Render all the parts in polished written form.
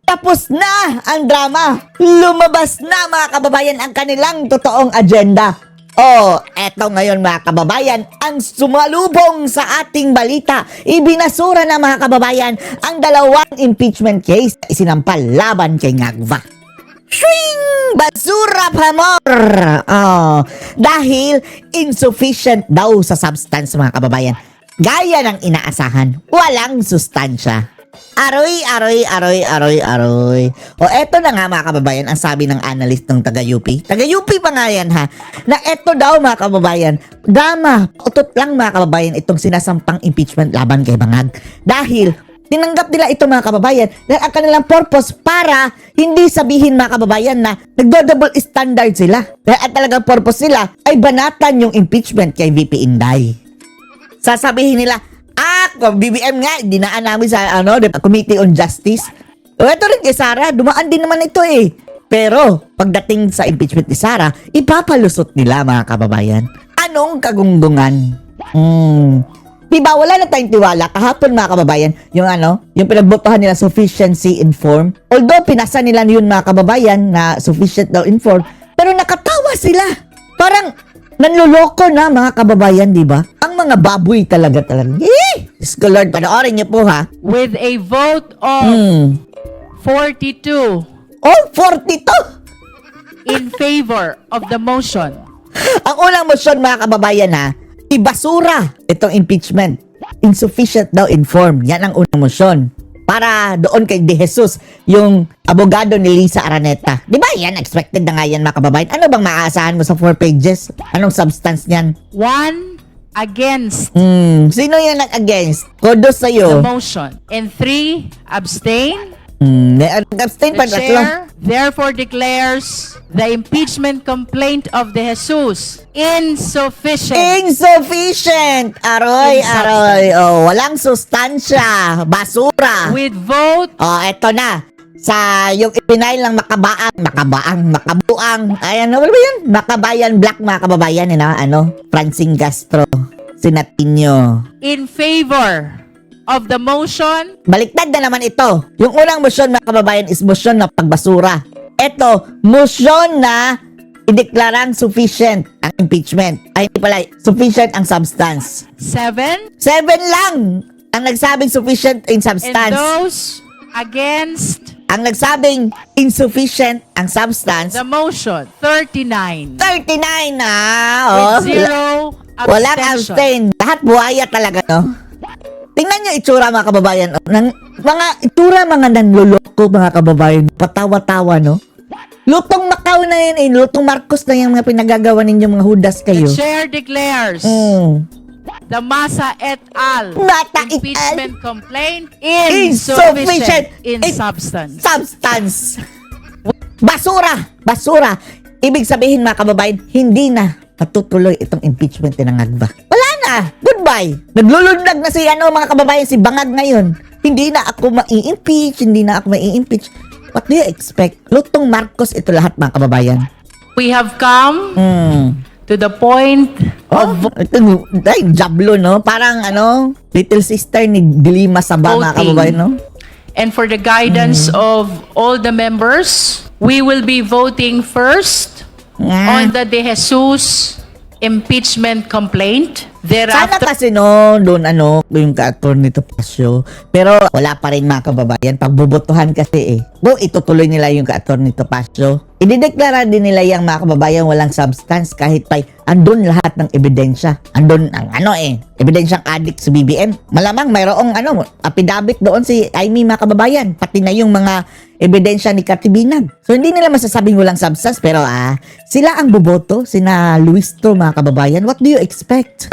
Tapos na ang drama. Lumabas na mga kababayan ang kanilang totoong agenda. Oh, eto ngayon mga kababayan, ang sumalubong sa ating balita. Ibinasura na mga kababayan ang dalawang impeachment case na isinampal laban kay Ngagva. Swing! Basura pa more! Oh, dahil insufficient daw sa substance mga kababayan. Gaya ng inaasahan, walang sustansya. Aroy. O eto na nga mga kababayan, ang sabi ng analyst ng taga-UP. Taga-UP pa nga yan ha. Na eto daw mga kababayan, drama, utot lang mga kababayan itong sinasampang impeachment laban kay Bangag. Dahil tinanggap nila ito mga kababayan dahil ang kanilang purpose para hindi sabihin mga kababayan na nagdo-double standard sila. Dahil ang talagang purpose nila ay banatan yung impeachment kay VP Inday. Sasabihin nila, BBM nga, dinaan namin sa the Committee on Justice. O ito rin kay Sara, dumaan din naman ito eh. Pero, pagdating sa impeachment ni Sara, ipapalusot nila mga kababayan. Anong kagunggungan? Diba, wala na tayong tiwala. Kahapon mga kababayan, yung pinagbotohan nila sufficiency informed. Although, pinasa nila yun mga kababayan na sufficient daw informed. Pero nakatawa sila. Parang, nanloloko na mga kababayan, di ba? Ang mga baboy talaga. Diyos ko Lord, panoorin niyo po ha. With a vote of 42 Oh, 42! in favor of the motion. Ang unang motion mga kababayan ha, ibasura itong impeachment. Insufficient daw informed. Yan ang unang motion. Para doon kay De Jesus, yung abogado ni Lisa Araneta. Di ba yan? Expected na nga yan mga kababayan. Ano bang maaasahan mo sa 4 pages? Anong substance niyan? 1 against Sino yan nag-against? Kudos the sa'yo. motion. And 3 abstain. Abstain pa The chair therefore declares the impeachment complaint of De Jesus insufficient. Insufficient! Aroy. Oh, walang sustansya. Basura. With vote Oh, eto na. Sa yung ipinail ng makabuang, ay ano ba yan? Makabayan Black mga kababayan, Francine Castro, Sinatinyo. in favor of the motion. Baliktad na naman ito. Yung unang motion mga kababayan is motion na pagbasura. Ito, motion na ideklarang sufficient ang impeachment. Ay, hindi pala, sufficient ang substance. 7 7 lang ang nagsabing sufficient in and substance. those against Ang nagsabing insufficient ang substance, the motion. 39 39 na. with 0 Walang abstention. abstain. Lahat buhaya talaga, no? Tingnan nyo itsura, mga kababayan. Mga itsura, mga nanloloko, mga kababayan. Patawa-tawa, no? Lutong Macau na yan, eh. Lutong Marcos na yung mga pinagagawa ninyo, mga hudas kayo. The chair declares the Masa et al. Mata et al. impeachment complaint Insufficient insufficient in substance. Substance. Basura. Ibig sabihin, mga kababayan, hindi na matutuloy itong impeachment ng Ngagva. Wala na. Goodbye. Naglulundag na si mga kababayan, si Bangag ngayon. Hindi na ako mai-impeach. What do you expect? Lutong Marcos ito lahat, mga kababayan. We have come to the point of Ito, Jablo, no? Parang, little sister ni Dilima Saba, mga Voting. kababayan, no? and for the guidance of all the members, we will be voting first on the De Jesus impeachment complaint. Sana Thereafter, kasi doon yung ka-attorney Topacio. Pero wala pa rin mga kababayan. Pagbubotohan kasi itutuloy nila yung ka-attorney Topacio. Idideklara din nila yung mga kababayan walang substance kahit pa andun lahat ng ebidensya. Andun ang ebidensyang addict sa BBM. Malamang mayroong affidavit doon si Amy mga kababayan. Pati na yung mga ebidensya ni Katibinag. So hindi nila masasabing walang substance pero sila ang boboto, sina Luistro mga kababayan. What do you expect?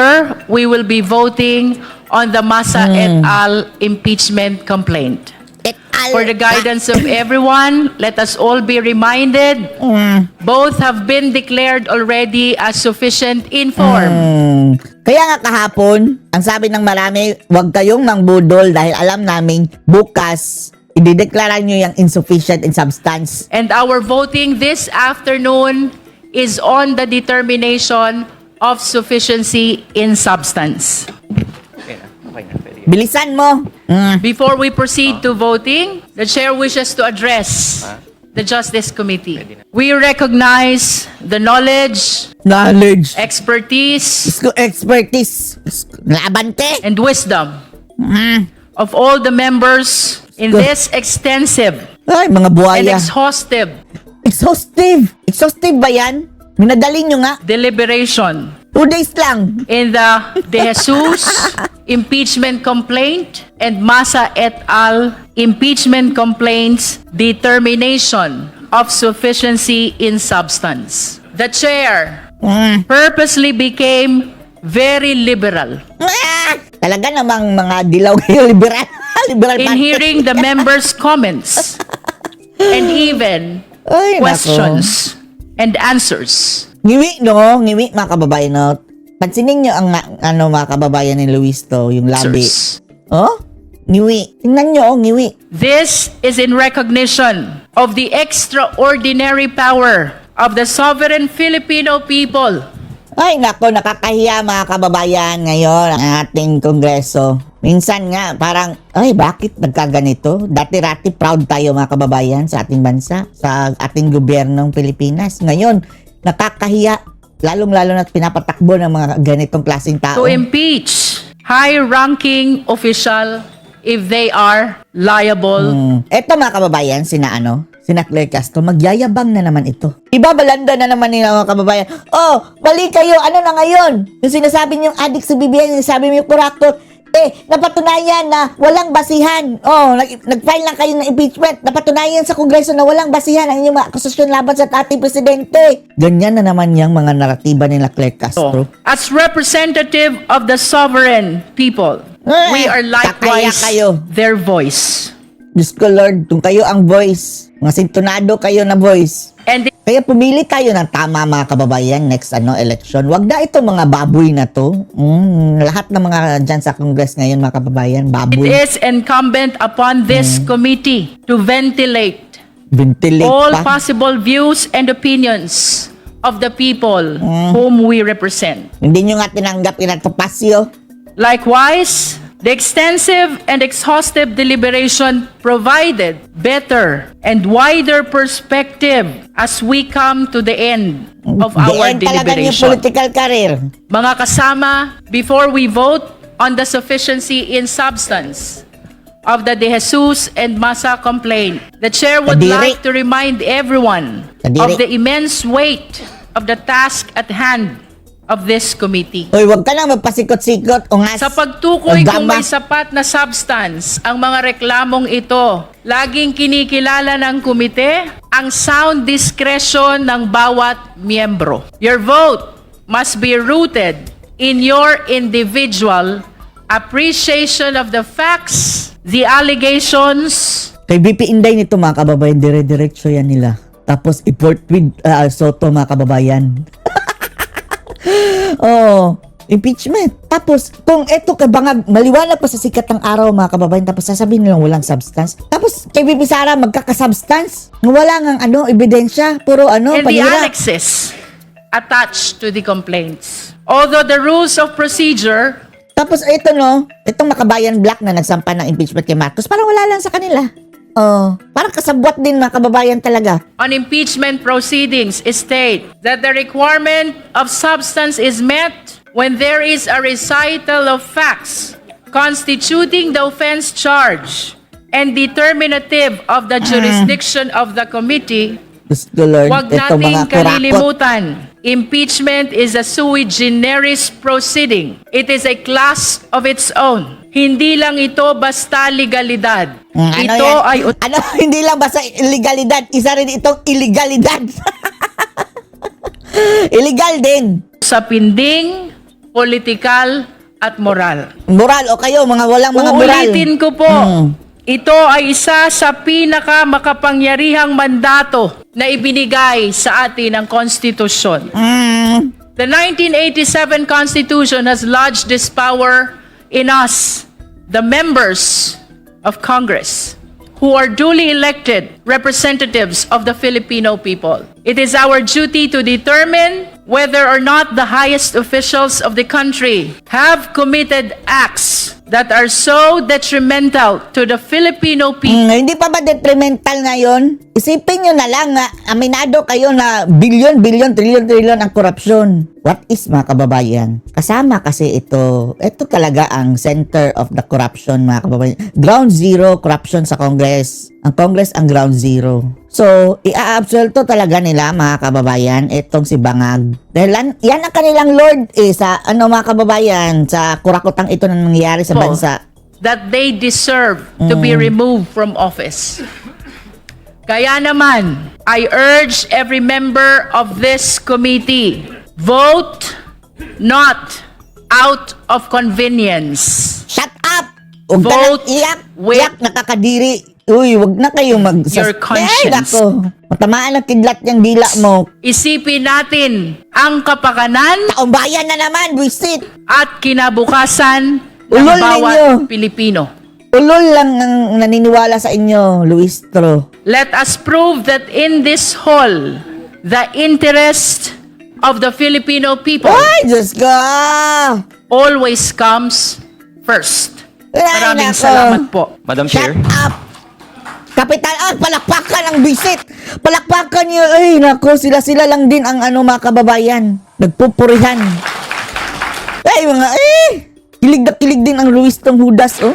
we will be voting on the Masa et al. Impeachment complaint. For the guidance of everyone, let us all be reminded, both have been declared already as sufficient informed. Kaya nga kahapon, ang sabi ng marami, huwag kayong mangbudol dahil alam naming bukas, idideklara nyo yung insufficient in substance. And our voting this afternoon is on the determination of sufficiency in substance. Okay na, pwede. Bilisan mo. Before we proceed to voting, the chair wishes to address the Justice Committee. We recognize the knowledge, Knowledge. expertise, Expertise. Labante. and wisdom of all the members in this extensive Ay, mga and buhaya. exhaustive Exhaustive. Exhaustive ba yan? Minadali nyo nga. deliberation 2 days lang. in the De Jesus impeachment complaint and Masa et al. Impeachment complaints determination of sufficiency in substance. The chair purposely became very liberal Talaga namang mga dilaw kayo, liberal. Liberal in party. hearing the members' comments and even Ay, nako. questions and answers. Ngiwi, no? Ngiwi, mga kababayan, no? Pansinin nyo ang mga kababayan ni Luis to, yung labi. Answers. Oh? Ngiwi. Tingnan nyo, oh, ngiwi. This is in recognition of the extraordinary power of the sovereign Filipino people. Ay, nako, nakakahiya mga kababayan ngayon ang ating kongreso. Minsan nga, parang, ay, bakit nagkaganito? Dati-rati proud tayo mga kababayan sa ating bansa, sa ating gobyernong Pilipinas. Ngayon, nakakahiya, lalong-lalo na't pinapatakbo ng mga ganitong klaseng tao. To impeach high-ranking official if they are liable. Eto mga kababayan, sina Claire Castro, magyayabang na naman ito. Ibabalanda na naman nila mga kababayan. Oh, mali kayo, ano na ngayon? Yung sinasabi niyong adik sa BBM, yung sinasabi niyo kuraktor, napatunayan na walang basihan. Oh, nag-file lang kayo ng impeachment. Napatunayan sa Kongreso na walang basihan ang inyong mga akusasyon laban sa ating presidente. Ganyan na naman yung mga naratiba nila Claire Castro. As representative of the sovereign people, we are Takaya likewise kayo. their voice. Diyos ko Lord, kung kayo ang voice, mga sintonado kayo na voice, And kaya pumili tayo ng tama mga kababayan next election. Wag na ito mga baboy na to. Lahat ng mga dyan sa Congress ngayon mga kababayan, it baboy. is incumbent upon this committee to ventilate Ventilate all pa. possible views and opinions of the people whom we represent. Hindi nyo nga tinanggap inatopasyo. Likewise, the extensive and exhaustive deliberation provided better and wider perspective as we come to the end of our Diyan talaga yung deliberation. political career. Mga kasama, before we vote on the sufficiency in substance of the De Jesus and Masa complaint, the chair would Kadiri. like to remind everyone Kadiri. of the immense weight of the task at hand of this committee. Hoy, wag ka lang magpasikot-sikot. O nga, Sa pagtukoy o kung gama. may sapat na substance ang mga reklamong ito, laging kinikilala ng komite ang sound discretion ng bawat miyembro. Your vote must be rooted in your individual appreciation of the facts, the allegations, Kay BP Inday nito mga kababayan, dire-diretso yan nila. Tapos i-port with Soto mga kababayan. Oh, impeachment. Tapos, kung eto kay Bangag, maliwanag pa sa sikat ng araw mga kababayan, tapos sasabihin nilang walang substance. Tapos, kay Bibi Sara, magkaka-substance. Wala ngang ebidensya. Puro and the panira. annexes attached to the complaints. Although the rules of procedure Tapos, itong Makabayan Black na nagsampa ng impeachment kay Marcos, parang wala lang sa kanila. Oh, parang kasabwat din mga kababayan talaga. on impeachment proceedings state that the requirement of substance is met when there is a recital of facts constituting the offense charge and determinative of the jurisdiction of the committee. Gusto Lord, Huwag itong nating mga kurakot. kalilimutan, impeachment is a sui generis proceeding. It is a class of its own. Hindi lang ito basta legalidad. Ito yan? ay Hindi lang basta illegalidad, isa rin itong illegalidad. Illegal din. usapinding, politikal, at moral. Moral o kayo, mga walang mga moral. Uulitin ko po, ito ay isa sa pinakamakapangyarihang mandato na ibinigay sa atin ng konstitusyon. The 1987 Constitution has lodged this power in us, the members of Congress, who are duly elected representatives of the Filipino people. It is our duty to determine whether or not the highest officials of the country have committed acts that are so detrimental to the Filipino people. Hindi pa ba detrimental ngayon? Isipin nyo na lang nga, aminado kayo na bilyon, trilyon ang korupsyon. What is, mga kababayan? Kasama kasi ito talaga ang center of the corruption, mga kababayan. Ground zero corruption sa Congress. Ang Congress ang ground zero. So, i-absolto talaga nila, mga kababayan, itong si Bangag. Dahil yan ang kanilang lord sa mga kababayan, sa kurakutang ito na nangyayari sa bansa. That they deserve to be removed from office. Kaya naman, I urge every member of this committee, vote not out of convenience. Shut up! Huwag ka Vote nang iyak. with Iyak, nakakadiri. Uy, wag na kayong your conscience. Ay, nako. Matamaan ang kidlat yung dila mo. Isipin natin ang kapakanan Taong bayan na naman, visit. at kinabukasan ng Ulol bawat ninyo. Pilipino. Ulol lang ang naniniwala sa inyo, Luistro. Let us prove that in this hall, the interest of the Filipino people Ay, Diyos ko! always comes first. Ay, Maraming nako. salamat po. Madam Shut Chair. up! Kapital, palakpakan ang visit. Palakpakan niyo. Ay, nako, sila lang din ang mga kababayan. Nagpupurihan. Ay, kilig na kilig din ang Luistong Hudas, oh.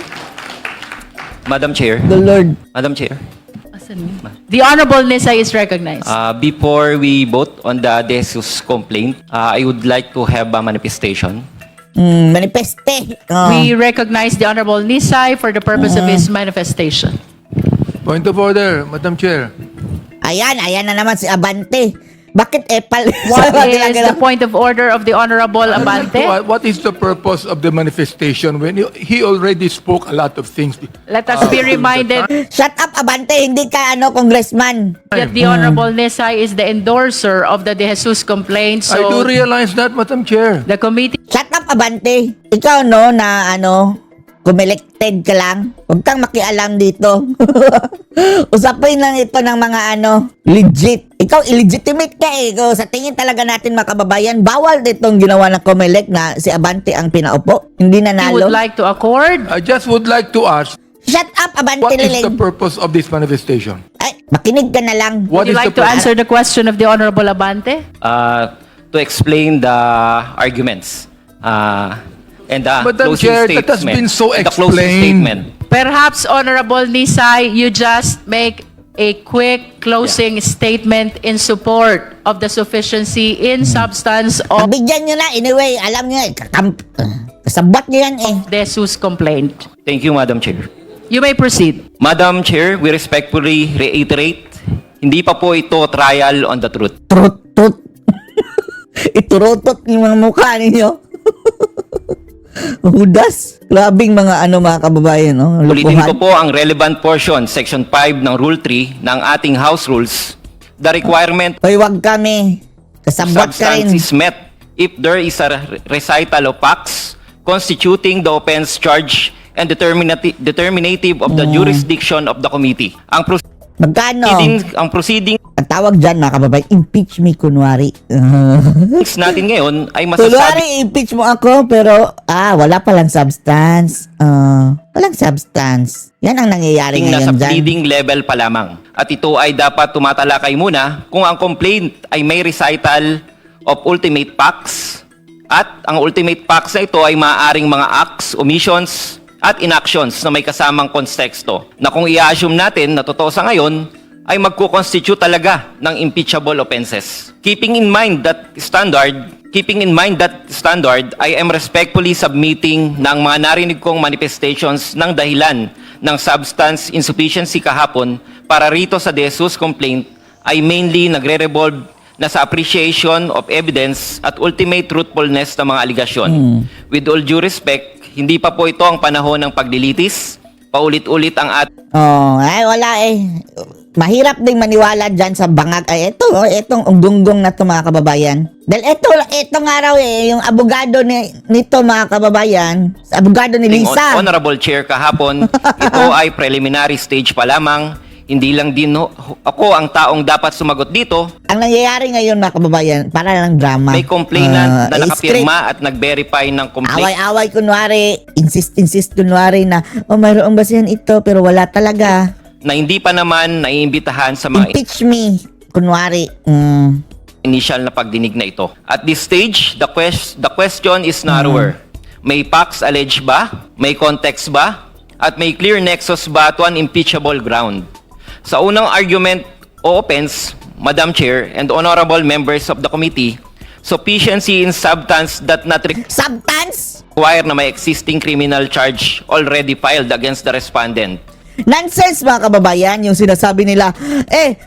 Madam Chair. The Lord. Madam Chair. The Honorable Nisa is recognized. Before we vote on the De Jesus complaint, I would like to have a manifestation. Manifeste. Oh. We recognize the Honorable Nisay for the purpose of his manifestation. Point of order, Madam Chair. Ayan na naman si Abante. Bakit epal? What is the point of order of the Honorable Abante? What is the purpose of the manifestation when he already spoke a lot of things? Let us be reminded Shut up, Abante. Hindi ka congressman. that the Honorable Nisay is the endorser of the De Jesus complaint. I do So realize that, Madam Chair. the committee Shut up, Abante. Ikaw, kumelected ka lang. Huwag kang makialam dito. Usapin lang ito ng mga legit. Ikaw, illegitimate ka eh. Sa tingin talaga natin, mga kababayan, bawal ditong ginawa ng Comelec na si Abante ang pinaupo. Hindi nanalo. would like to accord. I just would like to ask, Shut up, Abante what is the Liling. purpose of this manifestation? Ay, makinig ka na lang. What Would you is like the to purpose? answer the question of the Honorable Abante? To explain the arguments. And the Madam closing Chair, that has statement. been so And the closing explained. statement. Perhaps, Honorable Nisay, you just make a quick closing statement in support of the sufficiency in substance of Bigyan nyo na. Anyway, alam nyo, kasabot nyo yan eh. De Jesus complaint. Thank you, Madam Chair. You may proceed. Madam Chair, we respectfully reiterate, hindi pa po ito trial on the truth. Trut-tut. Iturutot yung mga mukha ninyo. Hudas. Grabing mga mga kababayan, no? Ulitin ko Lukuhan. po ang relevant portion, Section 5 ng Rule 3 ng ating House Rules. The requirement Hoy, wag kami. Kasabot ka rin. substance is met if there is a recital of facts constituting the offense charge and determinative of the jurisdiction of the committee. Magkano? Ang proceedings Ang tawag dyan, mga kababayan, impeach me kunwari. natin ngayon ay masasabi Kunwari, impeach mo ako, pero, wala palang substance. Walang substance. Yan ang nangyayari nasa ngayon dyan. pleading level pa lamang. At ito ay dapat tumatalakay muna kung ang complaint ay may recital of ultimate facts at ang ultimate facts na ito ay maaaring mga acts, omissions, at inactions na may kasamang konteksto na kung i-assume natin na totoo sa ngayon ay magko-constitute talaga ng impeachable offenses. Keeping in mind that standard, I am respectfully submitting ng mga narinig kong manifestations ng dahilan ng substance insufficiency kahapon para rito sa De Jesus complaint ay mainly nagre-revolve na sa appreciation of evidence at ultimate truthfulness ng mga aligasyon. With all due respect, hindi pa po ito ang panahon ng paglilitis. Paulit-ulit ang Wala eh. Mahirap ding maniwala dyan sa bangag. Ay, itong unggunggong na to, mga kababayan. Dahil ito nga raw yung abogado nito, mga kababayan. Abogado ni Lisa. Honorable Chair kahapon, ito ay preliminary stage pa lamang. Hindi lang din ako ang taong dapat sumagot dito. Ang nangyayari ngayon mga kababayan, para lang drama. May complainant na script. nakapirma at nag-verify ng complaint. Away-away kunwari, insist kunwari na, mayroong basihan ito pero wala talaga. Na hindi pa naman naiimbitahan sa mga Impeach me. Kunwari, initial na pagdinig na ito. At this stage, the question is narrower. May facts alleged ba? May context ba? At may clear nexus ba to an impeachable ground? Sa unang argument o offense, Madam Chair and honorable members of the committee, sufficiency in substance that not substance? require na may existing criminal charge already filed against the respondent. Nonsense mga kababayan, yung sinasabi nila,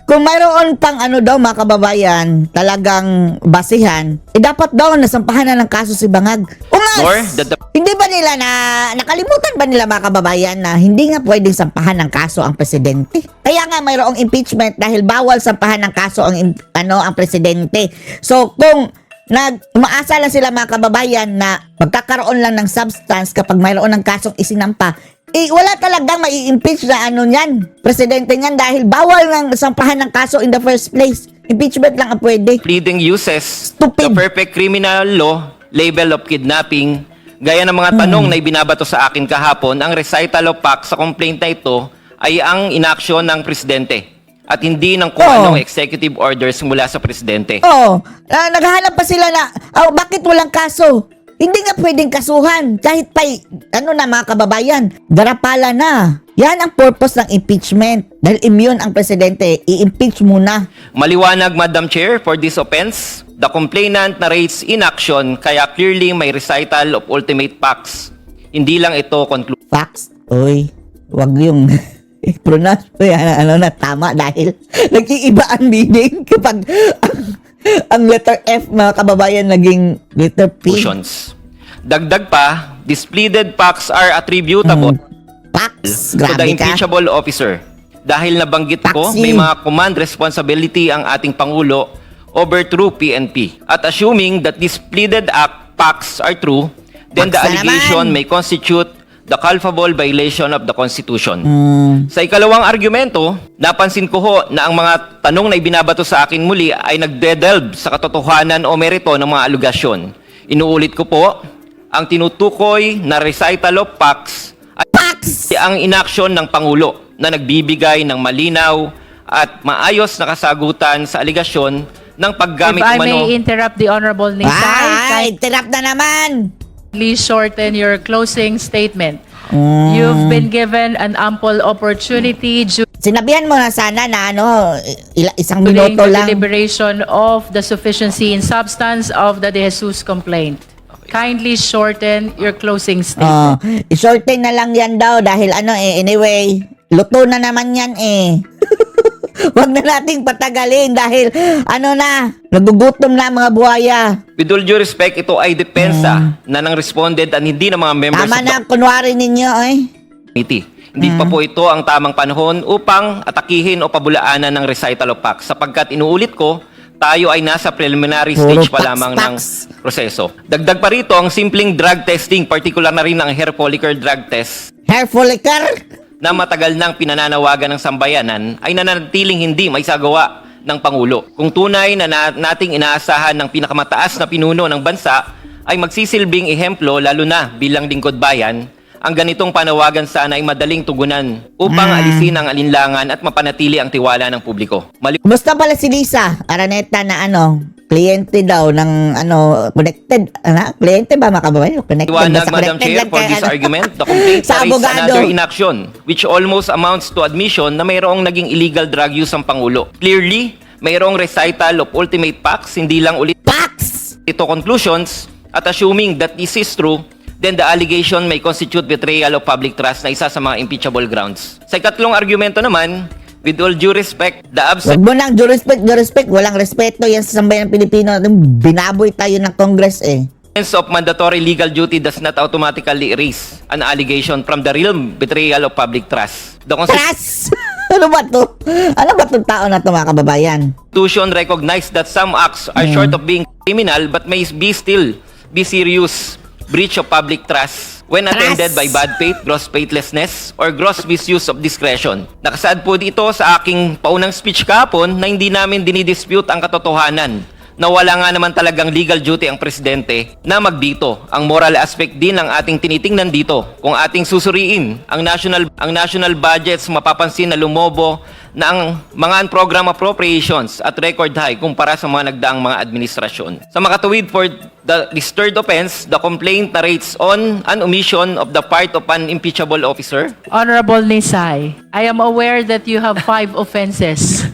kung mayroon pang ano daw mga kababayan, talagang basihan, dapat daw nasampahan na ng kaso si Bangag. Nor Ungas! that the Hindi ba nila nakalimutan ba nila mga kababayan na hindi nga pwedeng sampahan ng kaso ang presidente? Kaya nga mayroong impeachment dahil bawal sampahan ng kaso ang presidente. So kung umaasa lang sila mga kababayan na magkakaroon lang ng substance kapag mayroon ng kasong isinampa, wala talagang mai-impeach na niyan, presidente niyan dahil bawal nang sampahan ng kaso in the first place. Impeachment lang ang pwede. pleading uses Stupid. the perfect criminal law label of kidnapping. Gaya ng mga tanong na ibinabato sa akin kahapon, ang recital of facts sa complaint na ito ay ang inaksyon ng presidente at hindi ng kung anong executive orders mula sa presidente. Naghahanap pa sila na, bakit walang kaso? Hindi nga pwedeng kasuhan kahit pa na mga kababayan, garapala na. Yan ang purpose ng impeachment. Dahil immune ang presidente, i-impeach muna. Maliwanag, Madam Chair, for this offense, the complainant narrates inaction kaya clearly may recital of ultimate facts. Hindi lang ito conclude. Facts? Uy, wag yung pronounce po yan, na tama dahil nag-iiba ang meaning kapag ang letter F mga kababayan naging letter P. Conclusions. Dagdag pa, these pleaded facts are attributable Facts, to the grabe ka. impeachable officer. Dahil nabanggit ko, Taxi. may mga command responsibility ang ating Pangulo over through PNP. At assuming that these pleaded facts are true, then the Facts na allegation naman. may constitute the culpable violation of the Constitution. Sa ikalawang argumento, napansin ko ho na ang mga tanong na ibinabato sa akin muli ay nagde-delve sa katotohanan o merito ng mga alugasyon. Inuulit ko po, ang tinutukoy na recital of facts ay ang inaksyon ng Pangulo na nagbibigay ng malinaw at maayos na kasagutan sa aligasyon ng paggamit If I umano. may interrupt the Honorable Nisay, Ay, tirap na naman. kindly shorten your closing statement. You've been given an ample opportunity Sinabihan mo na sana na isang during minuto the lang. deliberation of the sufficiency in substance of the De Jesus complaint. Kindly shorten your closing statement. I-shorten na lang yan daw dahil anyway, luto na naman yan Wag na nating patagalin dahil nagugutom na mga buhaya. With all due respect, ito ay depensa na ng respondent at hindi ng mga members Tama of the na, kunwari ninyo committee. Hindi pa po ito ang tamang panahon upang atakihin o pabulaanan ng recital of facts sapagkat inuulit ko, tayo ay nasa preliminary Puro stage pa facts, lamang facts. ng proseso. Dagdag pa rito ang simpleng drug testing, particular na rin ang hair follicle drug test Hair follicle? na matagal nang pinananawagan ng sambayanan ay nananatiling hindi maisagawa ng Pangulo. Kung tunay na nating inaasahan ng pinakamataas na pinuno ng bansa ay magsisilbing ehemplo lalo na bilang lingkod bayan, ang ganitong panawagan sana ay madaling tugunan upang alisin ang alinlangan at mapanatili ang tiwala ng publiko. Kumusta pala si Lisa Araneta na kliyente daw ng connected, kliyente ba mga kababayan? Connected ba Liwanag, sa Madam connected Chair, lang for kay, this argument, the complaint sa carries abogado. another inaction which almost amounts to admission na mayroong naging illegal drug use ang Pangulo. Clearly, mayroong recital of ultimate facts, hindi lang ulit Facts! ito conclusions, at assuming that this is true, then the allegation may constitute betrayal of public trust na isa sa mga impeachable grounds. Sa ikatlong argumento naman, with all due respect, the Wag mo nang due respect. Walang respeto yan sa sambayan ng Pilipino. Binaboy tayo ng Congress absence of mandatory legal duty does not automatically erase an allegation from the realm betrayal of public trust. The Trust! Ano ba to? Ano ba itong tao na to mga kababayan? Constitution recognized that some acts are short of being criminal but may still be serious breach of public trust when attended by bad faith, gross faithlessness, or gross misuse of discretion. Nakasaad po dito sa aking paunang speech kahapon na hindi namin dinidispute ang katotohanan na wala nga naman talagang legal duty ang presidente na magbito. Ang moral aspect din ang ating tinitingnan dito. Kung ating susuriin ang national budgets, mapapansin na lumobo na ang mga program appropriations at record high kumpara sa mga nagdaang mga administrasyon. Sa makatuwid for this third offense, the complaint narrates on an omission of the part of an impeachable officer. Honorable Nisay, I am aware that you have 5 offenses.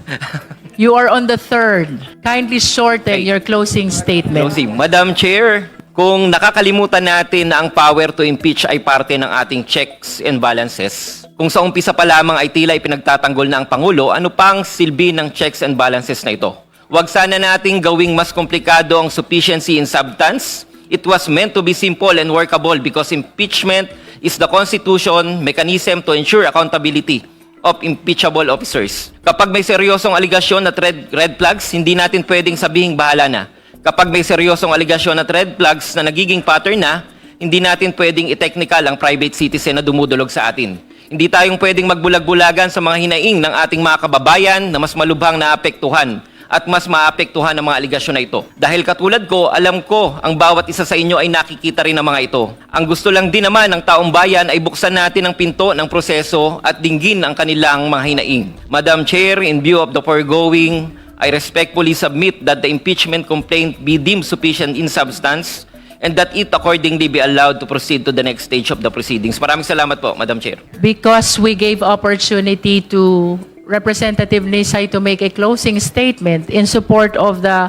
You are on the third. Kindly shorten your closing statement. Closing. Madam Chair, kung nakakalimutan natin na ang power to impeach ay parte ng ating checks and balances, kung sa umpisa pa lamang ay tila ipinagtatanggol na ang Pangulo, ano pang silbi ng checks and balances na ito? Huwag sana nating gawing mas komplikado ang sufficiency in substance. It was meant to be simple and workable because impeachment is the Constitution mechanism to ensure accountability of impeachable officers. Kapag may seryosong aligasyon at red flags, hindi natin pwedeng sabihing bahala na. Kapag may seryosong aligasyon at red flags na nagiging pattern na, hindi natin pwedeng i-technical ang private citizen na dumudulog sa atin. Hindi tayong pwedeng magbulag-bulagan sa mga hinaing ng ating mga kababayan na mas malubhang naapektuhan at mas maapektuhan ng mga aligasyon na ito. Dahil katulad ko, alam ko ang bawat isa sa inyo ay nakikita rin ng mga ito. Ang gusto lang din naman ng taong bayan ay buksan natin ang pinto ng proseso at dinggin ang kanilang mga hinaing. Madam Chair, in view of the foregoing, I respectfully submit that the impeachment complaint be deemed sufficient in substance and that it accordingly be allowed to proceed to the next stage of the proceedings. Maraming salamat po, Madam Chair. Because we gave opportunity to Representative Nisay to make a closing statement in support of the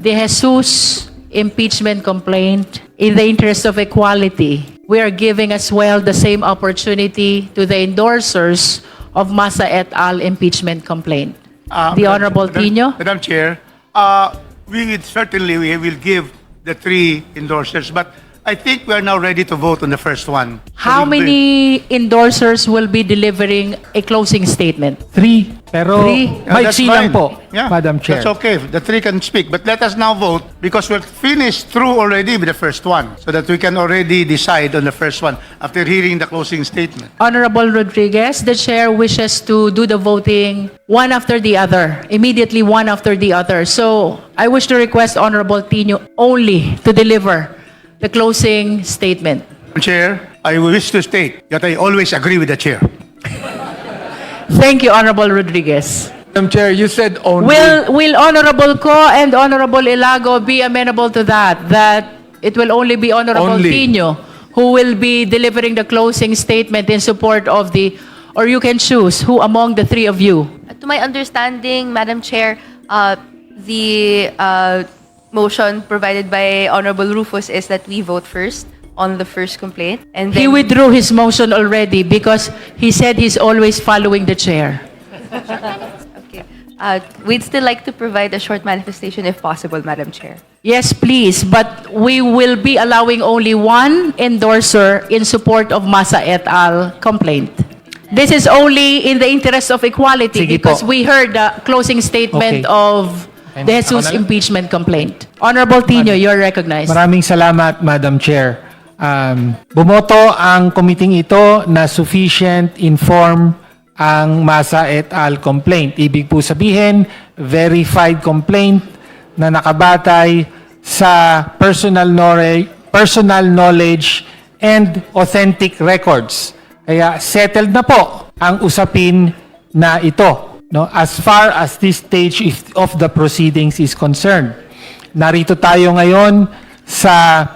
Jesus impeachment complaint in the interest of equality. We are giving as well the same opportunity to the endorsers of Masa et al. Impeachment complaint. The Honorable Tino. Madam Chair, we will give the 3 endorsers, but I think we are now ready to vote on the first one. So How we'll many endorsers will be delivering a closing statement? 3. Pero 3? That's maiksi lang fine. po, Yeah, Madam Chair. That's okay. The 3 can speak. But let us now vote because we're finished through already with the first one so that we can already decide on the first one after hearing the closing statement. Honorable Rodriguez, the chair wishes to do the voting one after the other, immediately one after the other. So I wish to request Honorable Tino only to deliver the closing statement. Madam Chair, I wish to state that I always agree with the chair. Thank you, Honorable Rodriguez. Madam Chair, you said only. Will Honorable Co and Honorable Ilago be amenable to that? That it will only be Honorable Only. Tino who will be delivering the closing statement in support of the, or you can choose who among the 3 of you. To my understanding, Madam Chair, the motion provided by Honorable Rufus is that we vote first on the first complaint, and then He withdrew his motion already because he said he's always following the chair. Okay. We'd still like to provide a short manifestation if possible, Madam Chair. Yes, please, but we will be allowing only one endorser in support of Masa et al. Complaint. This is only in the interest of equality Sige because po. we heard the closing statement Okay. of the Jesus Ako na lang? impeachment complaint. Honorable Tino, you're recognized. Maraming salamat, Madam Chair. Bumoto ang committee ito na sufficient inform ang Masa et al. Complaint. Ibig po sabihin, verified complaint na nakabatay sa personal knowledge and authentic records. Kaya settled na po ang usapin na ito. No, as far as this stage of the proceedings is concerned. Narito tayo ngayon sa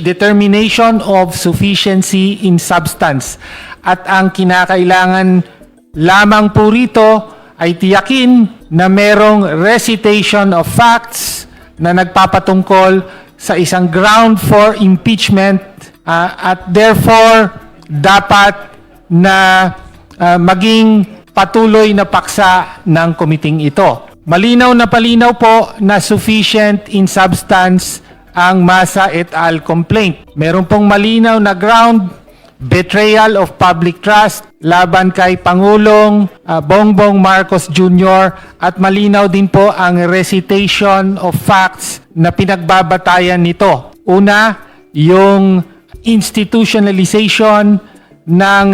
determination of sufficiency in substance. At ang kinakailangan lamang po rito ay tiyakin na merong recitation of facts na nagpapatungkol sa isang ground for impeachment at therefore dapat na maging patuloy na paksa ng komiting ito. Malinaw na palinaw po na sufficient in substance ang Masa et al. Complaint. Meron pong malinaw na ground, betrayal of public trust laban kay Pangulong Bongbong Marcos Jr. at malinaw din po ang recitation of facts na pinagbabatayan nito. Una, yung institutionalization ng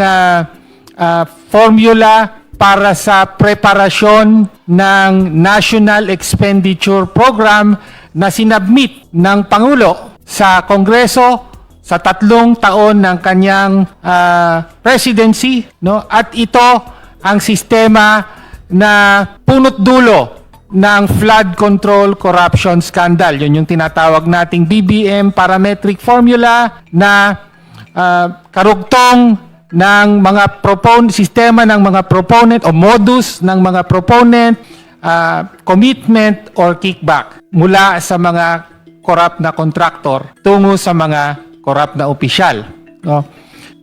formula para sa preparasyon ng National Expenditure Program na sinabmit ng Pangulo sa Kongreso sa 3 taon ng kanyang presidency, no? At ito ang sistema na punot dulo ng flood control corruption scandal. Yun yung tinatawag nating BBM parametric formula na karugtong ng mga sistema ng mga proponent o modus ng mga proponent, commitment or kickback mula sa mga corrupt na kontraktor tungo sa mga corrupt na opisyal. No?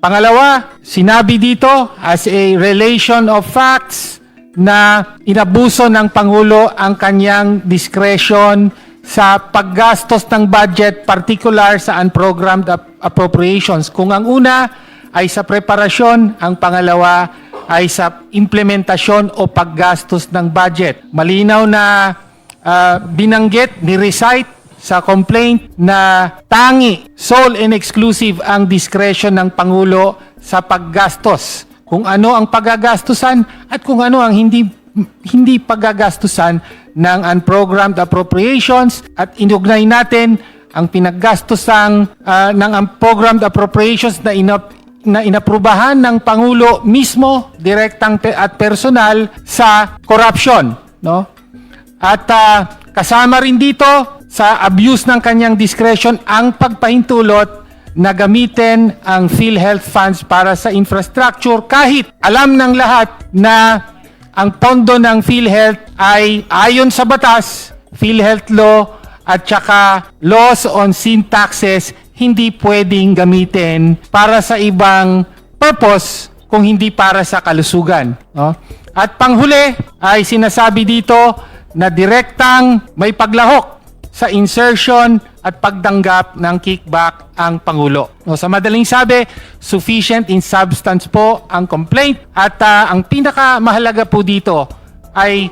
Pangalawa, sinabi dito as a relation of facts na inabuso ng Pangulo ang kanyang discretion sa paggastos ng budget, particular sa unprogrammed appropriations. Kung ang una ay sa preparasyon, ang pangalawa ay sa implementasyon o paggastos ng budget. Malinaw na binanggit, ni-recite sa complaint na sole and exclusive ang discretion ng Pangulo sa paggastos. Kung ano ang paggagastusan at kung ano ang hindi paggagastusan ng unprogrammed appropriations, at inugnay natin ang pinaggastusang ng unprogrammed appropriations na inaprubahan ng Pangulo mismo, direktang at personal sa corruption, no? At kasama rin dito sa abuse ng kanyang discretion ang pagpahintulot na gamitin ang PhilHealth funds para sa infrastructure kahit alam ng lahat na ang pondo ng PhilHealth ay ayon sa batas, PhilHealth law at saka laws on sin taxes, hindi pwedeng gamitin para sa ibang purpose kung hindi para sa kalusugan. No? At panghuli ay sinasabi dito na direktang may paglahok sa insertion at pagtanggap ng kickback ang Pangulo. No, sa madaling sabi, sufficient in substance po ang complaint at ang pinakamahalaga po dito ay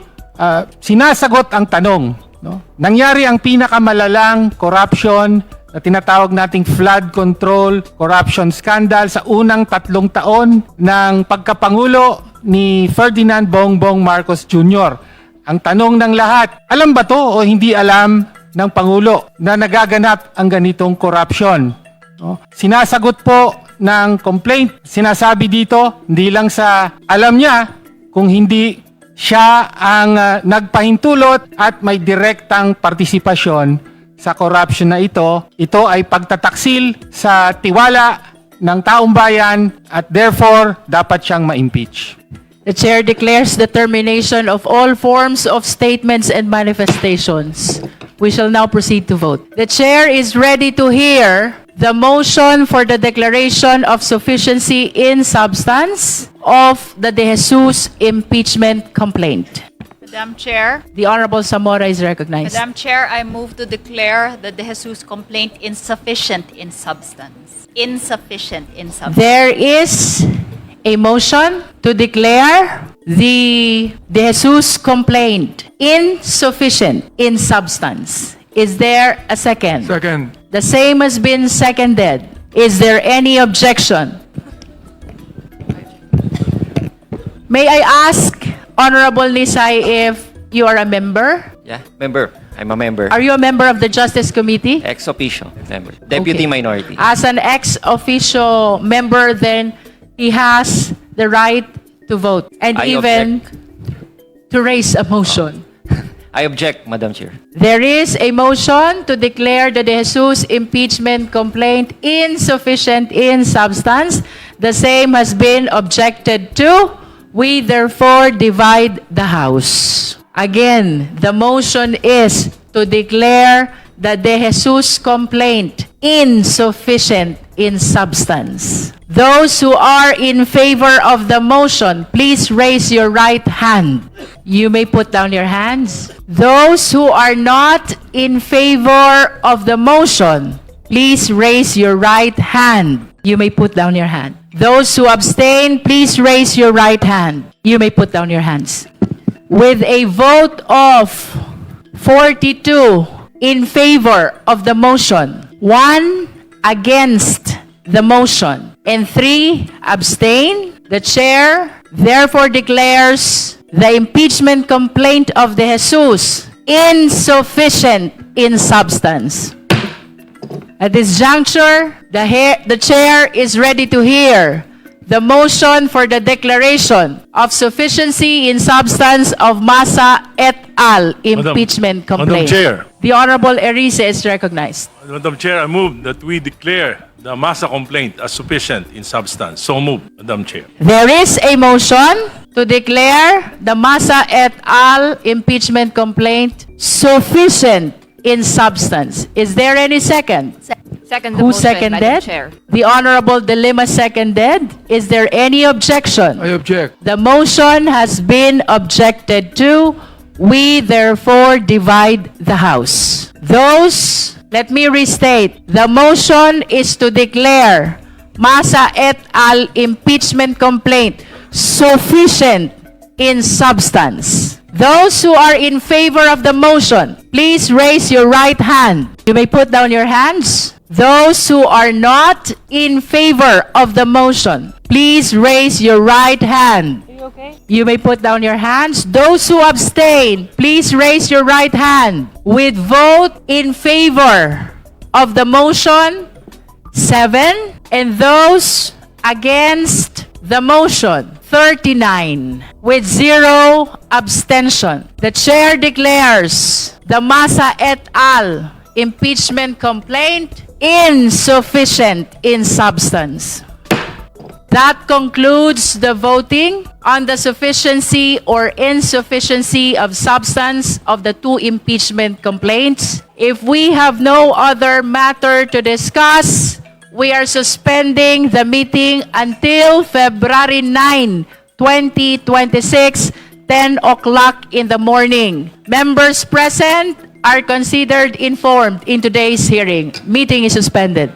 sinasagot ang tanong. No? Nangyari ang pinakamalalang corruption na tinatawag nating flood control corruption scandal sa unang 3 taon ng pagkapangulo ni Ferdinand Bongbong Marcos Jr. Ang tanong ng lahat, alam ba to o hindi alam ng Pangulo na nagaganap ang ganitong corruption? No? Sinasagot po ng complaint, sinasabi dito, hindi lang sa alam niya, kung hindi siya ang nagpahintulot at may direktang partisipasyon sa corruption na ito ay pagtataksil sa tiwala ng taong bayan at therefore dapat siyang ma-impeach. The chair declares the termination of all forms of statements and manifestations. We shall now proceed to vote. The chair is ready to hear the motion for the declaration of sufficiency in substance of the De Jesus impeachment complaint. Madam Chair, The Honorable Zamora is recognized. Madam Chair, I move to declare the De Jesus complaint insufficient in substance. Insufficient in substance. There is a motion to declare the De Jesus complaint insufficient in substance. Is there a second? Second. The same has been seconded. Is there any objection? May I ask, Honorable Nisay, if you are a member? Yeah, member. I'm a member. Are you a member of the Justice Committee? Ex officio member. Deputy Okay. minority. As an ex officio member, then he has the right to vote and I even to raise a motion. I object, Madam Chair. There is a motion to declare the De Jesus impeachment complaint insufficient in substance. The same has been objected to. We therefore divide the House. Again, the motion is to declare the De Jesus complaint insufficient in substance. Those who are in favor of the motion, please raise your right hand. You may put down your hands. Those who are not in favor of the motion, please raise your right hand. You may put down your hand. Those who abstain, please raise your right hand. You may put down your hands. With a vote of 42 in favor of the motion, 1 against, the motion. And 3, abstain. The chair therefore declares the impeachment complaint of De Jesus insufficient in substance. At this juncture, the chair is ready to hear the motion for the declaration of sufficiency in substance of Masa et al. Impeachment complaint. Madam Chair. The Honorable Erice is recognized. Madam Chair, I move that we declare the Masa complaint as sufficient in substance. So moved, Madam Chair. There is a motion to declare the Masa et al. Impeachment complaint sufficient in substance. Is there any second? Second the Who motion, seconded? Madam Chair. The Honorable De Lima seconded. Is there any objection? I object. The motion has been objected to. We therefore divide the House. Let me restate, the motion is to declare Masa et al. Impeachment complaint sufficient in substance. Those who are in favor of the motion, please raise your right hand. You may put down your hands. Those who are not in favor of the motion, please raise your right hand. You may put down your hands. Those who abstain, please raise your right hand. With vote in favor of the motion, 7. And those against the motion, 39. With 0 abstention. The chair declares the Masa et al. Impeachment complaint insufficient in substance. That concludes the voting on the sufficiency or insufficiency of substance of the 2 impeachment complaints. If we have no other matter to discuss, we are suspending the meeting until February 9, 2026, 10 o'clock in the morning. Members present are considered informed in today's hearing. Meeting is suspended.